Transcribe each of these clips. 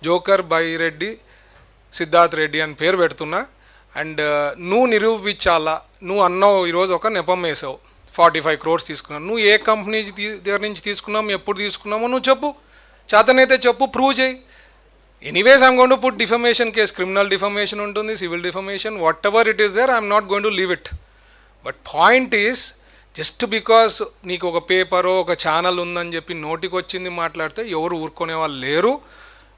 Joker Byreddy Siddharth Reddy అని పేరు పెడుతున్నా. అండ్ నువ్వు నిరూపించాలా, నువ్వు అన్నావు ఈరోజు ఒక నెపం వేసావు 45 crores తీసుకున్నావు. నువ్వు ఏ కంపెనీ దగ్గర నుంచి తీసుకున్నావు, ఎప్పుడు తీసుకున్నామో నువ్వు చెప్పు, చేతనైతే చెప్పు, ప్రూవ్ చేయి. Anyways I'm going to put defamation case, criminal defamation ఉంటుంది, civil defamation, whatever it is there, I'm not going to leave it. But point is, just because నీకు ఒక పేపరో ఒక ఛానల్ ఉందని చెప్పి నోటికి వచ్చింది మాట్లాడితే ఎవరు ఊరుకునే వాళ్ళు లేరు.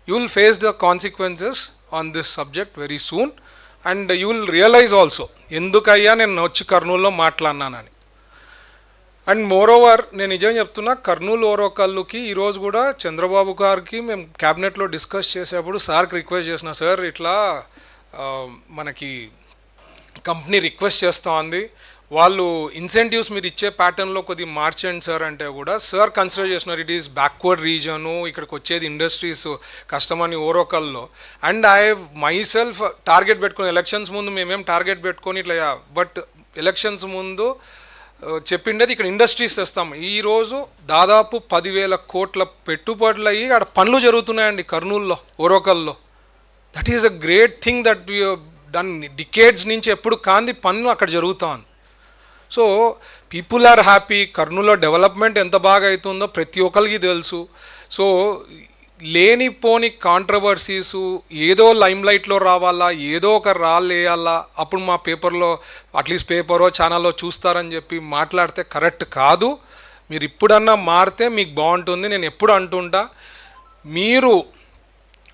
You will face the consequences on this subject very soon. And you will realise also ఎందుకయ్యా నేను వచ్చి కర్నూలులో మాట్లాడినానని. అండ్ మోర్ ఓవర్ నేను నిజం చెప్తున్నా, కర్నూలు ఓరోకల్లుకి ఈరోజు కూడా చంద్రబాబు గారికి మేము క్యాబినెట్లో డిస్కస్ చేసేప్పుడు సార్కి రిక్వెస్ట్ చేసిన, సార్ ఇట్లా మనకి కంపెనీ రిక్వెస్ట్ చేస్తూ ఉంది, వాళ్ళు ఇన్సెంటివ్స్ మీరు ఇచ్చే ప్యాటర్న్లో కొద్దిగా మార్చండి సార్ అంటే కూడా సార్ కన్సిడర్ చేస్తున్నారు ఇట్ ఈస్ బ్యాక్వర్డ్ రీజను, ఇక్కడికి వచ్చేది ఇండస్ట్రీస్ కష్టమని ఓరోకల్లో. And I myself target పెట్టుకుని ఎలక్షన్స్ ముందు మేమేం టార్గెట్ పెట్టుకొని ఇట్లా, బట్ ఎలక్షన్స్ ముందు చెప్పిండేది ఇక్కడ ఇండస్ట్రీస్ తెస్తాం. ఈరోజు దాదాపు 10,000 కోట్ల పెట్టుబడులు అయ్యి అక్కడ పనులు జరుగుతున్నాయండి కర్నూలులో, ఓరోకల్లో. That is a great thing that we done. Decades నుంచి ఎప్పుడు కాంది పనులు అక్కడ జరుగుతూ ఉంది. So people are happy. కర్నూలులో డెవలప్మెంట్ ఎంత బాగా అవుతుందో ప్రతి ఒక్కరికి తెలుసు. సో లేనిపోని కాంట్రవర్సీసు, ఏదో లైమ్ లైట్లో రావాలా, ఏదో ఒక రాళ్ళు వేయాలా, అప్పుడు మా పేపర్లో అట్లీస్ట్ పేపరో ఛానల్లో చూస్తారని చెప్పి మాట్లాడితే కరెక్ట్ కాదు. మీరు ఇప్పుడన్నా మారితే మీకు బాగుంటుంది. నేను ఎప్పుడు అంటుంటా, మీరు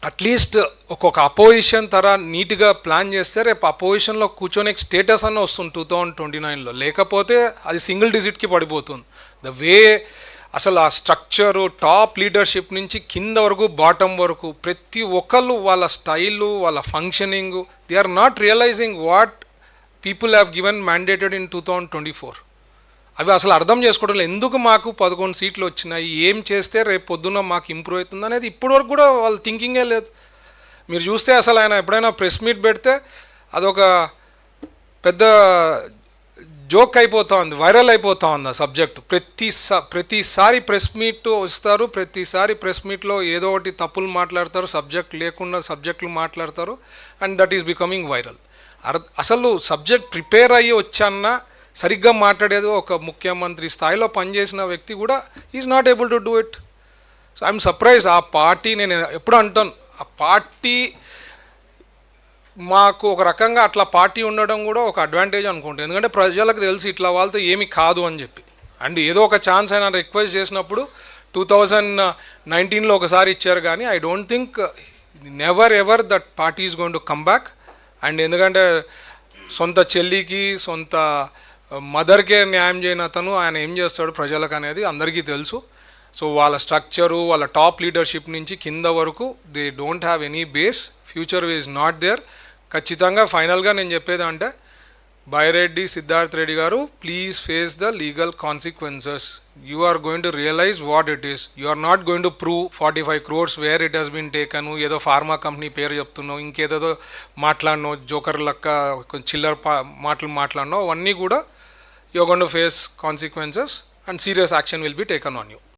అట్లీస్ట్ ఒక్కొక్క అపోజిషన్ తర నీట్గా ప్లాన్ చేస్తే రేపు అపోజిషన్లో కూర్చొని స్టేటస్ అన్న వస్తుంది 2029లో. లేకపోతే అది సింగిల్ డిజిట్కి పడిపోతుంది. ద వే అసలు ఆ స్ట్రక్చరు, టాప్ లీడర్షిప్ నుంచి కింద వరకు బాటమ్ వరకు ప్రతి ఒక్కళ్ళు వాళ్ళ స్టైలు, వాళ్ళ functioning, they are not realizing what people have given mandated in 2024. అవి అసలు అర్థం చేసుకోవడం లేదు. ఎందుకు మాకు 11 సీట్లు వచ్చినాయి, ఏం చేస్తే రేపు పొద్దున్న మాకు ఇంప్రూవ్ అవుతుంది అనేది ఇప్పటివరకు కూడా వాళ్ళ థింకింగే లేదు. మీరు చూస్తే అసలు ఆయన ఎప్పుడైనా ప్రెస్ మీట్ పెడితే అదొక పెద్ద జోక్ అయిపోతూ ఉంది, వైరల్ అయిపోతూ ఉంది ఆ సబ్జెక్టు. ప్రతిసారి ప్రెస్ మీట్ వస్తారు, ప్రతిసారి ప్రెస్ మీట్లో ఏదో ఒకటి తప్పులు మాట్లాడతారు, సబ్జెక్ట్ లేకుండా సబ్జెక్టులు మాట్లాడతారు. And that is becoming viral. అసలు సబ్జెక్ట్ ప్రిపేర్ అయ్యి వచ్చాన్నా సరిగ్గా మాట్లాడేది ఒక ముఖ్యమంత్రి స్థాయిలో పనిచేసిన వ్యక్తి కూడా is not able to do it. So I'm surprised. ఆ పార్టీ, నేను ఎప్పుడు అంటాను, ఆ పార్టీ మాకు ఒక రకంగా అట్లా పార్టీ ఉండడం కూడా ఒక అడ్వాంటేజ్ అనుకుంటాను. ఎందుకంటే ప్రజలకు తెలిసి ఇట్లా వాళ్ళతో ఏమి కాదు అని చెప్పి. అండ్ ఏదో ఒక ఛాన్స్ అయినా రిక్వెస్ట్ చేసినప్పుడు 2019లో ఒకసారి ఇచ్చారు, కానీ I don't think never ever that party is going to come back. And ఎందుకంటే సొంత చెల్లికి, సొంత మదర్కే న్యాయం చేయని అతను ఆయన ఏం చేస్తాడు ప్రజలకు అనేది అందరికీ తెలుసు. సో వాళ్ళ స్ట్రక్చరు, వాళ్ళ టాప్ లీడర్షిప్ నుంచి కింద వరకు they don't have any base. Future is not there. ఖచ్చితంగా ఫైనల్గా నేను చెప్పేది అంటే, బైరెడ్డి సిద్ధార్థ్ రెడ్డి గారు, please face the legal consequences. You are going to realise what it is. You are not going to prove 45 crores where it has been taken. ఏదో pharma company పేరు చెప్తున్నావు, ఇంకేదో మాట్లాడినావు, జోకర్ లెక్క చిల్లర మాటలు మాట్లాడినావు, అవన్నీ కూడా you are going to face consequences and serious action will be taken on you.